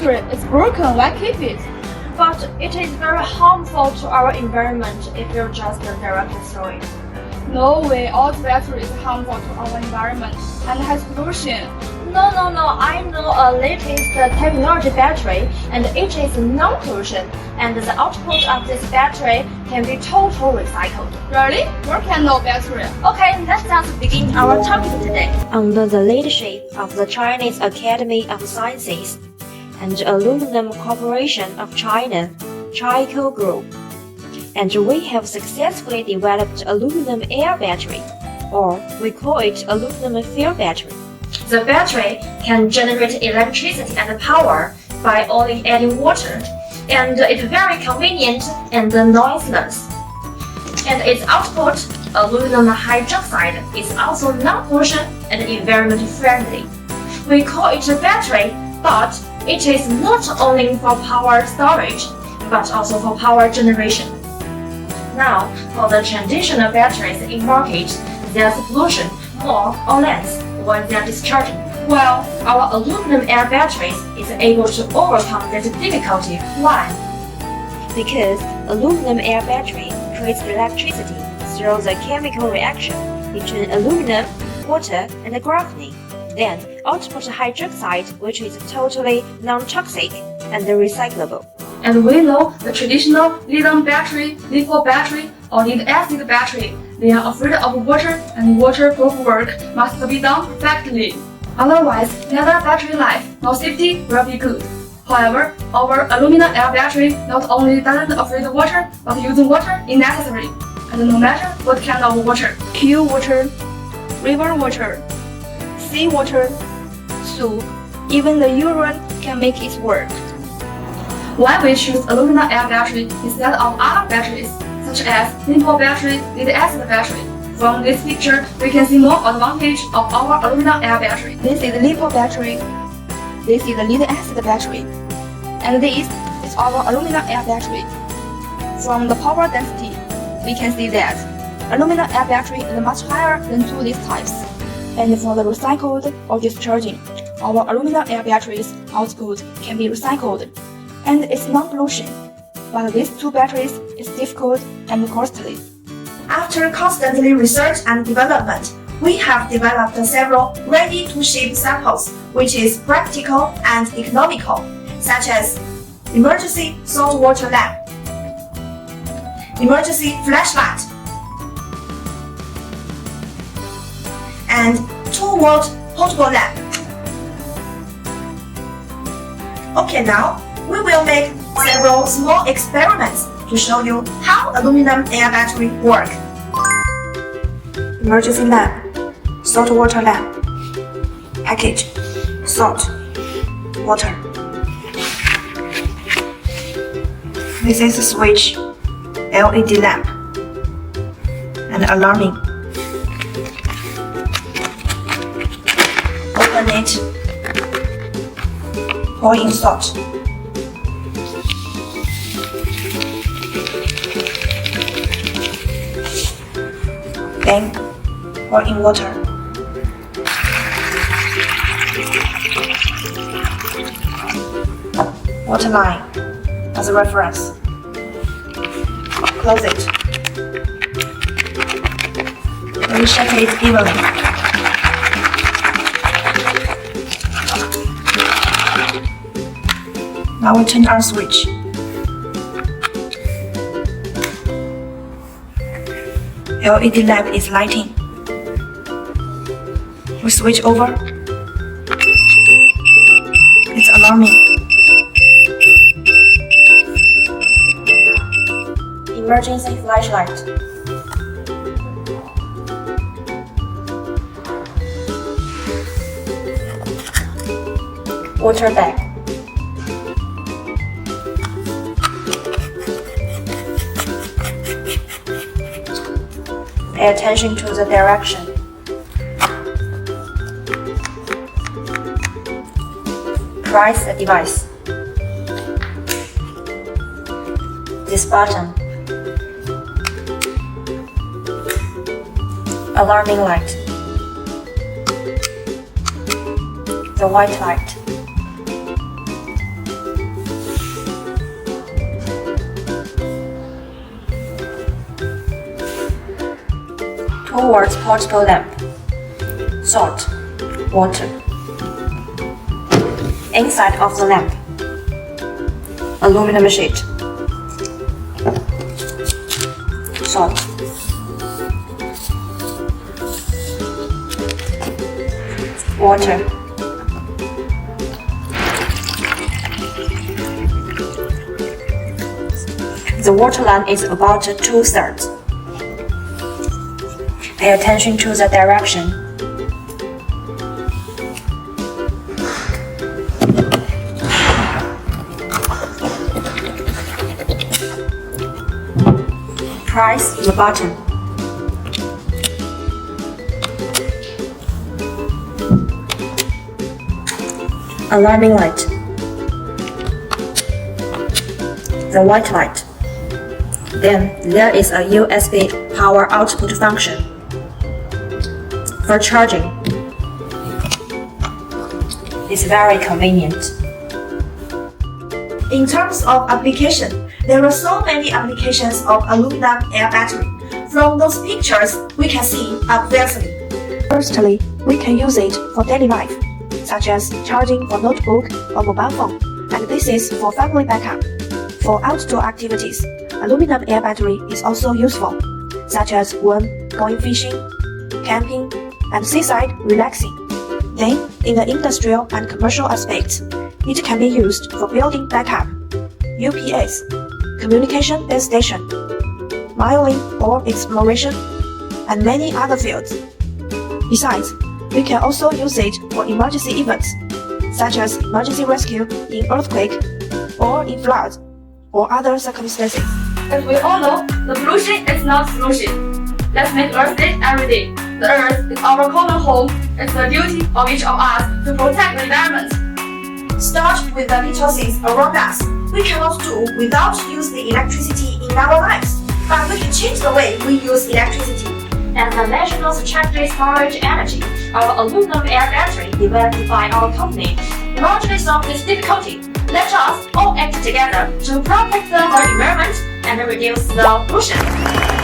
battery is broken, why keep it? But it is very harmful to our environment if you just directly throw it. No way, all the battery is harmful to our environment and has pollution. No, I know a latest technology battery and it is non-pollution and the output of this battery can be totally recycled. Really? Where can no battery? Okay, let's just begin our topic today. Under the leadership of the Chinese Academy of Sciences and Aluminum Corporation of China, Chinalco Group, and we have successfully developed aluminum air battery, or we call it aluminum fuel battery. The battery can generate electricity and power by only adding water, and it's very convenient and noiseless. And its output, aluminum hydroxide, is also non-pollution and environment friendly. We call it a battery, but it is not only for power storage, but also for power generation. Now, for the traditional batteries in market, there's pollution more or less when they are discharging. Well, our aluminum air batteries is able to overcome that difficulty. Why? Because aluminum air battery creates electricity through the chemical reaction between aluminum, water, and graphene. Then output hydroxide, which is totally non-toxic and recyclable. And we know the traditional lithium battery, lithium battery, or lead-acid battery, they are afraid of water and waterproof work must be done perfectly. Otherwise, neither battery life nor safety will be good. However, our aluminum air battery not only doesn't afraid of water, but using water is necessary. And no matter what kind of water, pure water, river water, sea water, soup, even the urine can make it work. Why we choose aluminum air battery instead of other batteries, such as lithium battery, lead-acid battery? From this picture, we can see more advantage of our aluminum air battery. This is the lithium battery. This is the lead-acid battery. And this is our aluminum air battery. From the power density, we can see that aluminum air battery is much higher than two these types. And for the recycled or discharging, our aluminum air batteries output can be recycled. And it's non-pollution, but these two batteries is difficult and costly. After constantly research and development, we have developed several ready-to-ship samples, which is practical and economical, such as emergency saltwater lamp, emergency flashlight, and 2-volt portable lamp. Okay, now we will make several small experiments to show you how aluminum air battery work. Emergency lamp, saltwater lamp, package, salt, water. This is the switch, LED lamp, and alarming. Open it, pour in salt. Then pour in water. Water line as a reference. Close it. Then shake it evenly. Now we turn on switch. LED lamp is lighting. We switch over. It's alarming. Emergency flashlight. Water bag. Pay attention to the direction. Press the device. This button. Alarming light. The white light. towards portable lamp. Salt, water. Inside of the lamp, aluminum sheet. Salt. Water. The water line is about 2/3. Pay attention to the direction. Press the button. Alarming light. The white light. Then there is a USB power output function for charging. It's very convenient. In terms of application, there are so many applications of aluminum air battery. From those pictures, we can see obviously. Firstly, we can use it for daily life, such as charging for notebook or mobile phone, and this is for family backup. For outdoor activities, aluminum air battery is also useful, such as when going fishing, camping, and seaside relaxing. Then, in the industrial and commercial aspects, it can be used for building backup, UPS, communication base station, mining or exploration, and many other fields. Besides, we can also use it for emergency events, such as emergency rescue in earthquake or in flood or other circumstances. As we all know, the pollution is not solution. Let's make Earth day every day. The Earth is our common home. It's the duty of each of us to protect the environment. Start with the little things around us. We cannot do without use the electricity in our lives, but we can change the way we use electricity. And the National Secretary Storage Energy, our aluminum air battery developed by our company, largely solve this difficulty. Let us all act together to protect the environment and reduce the pollution.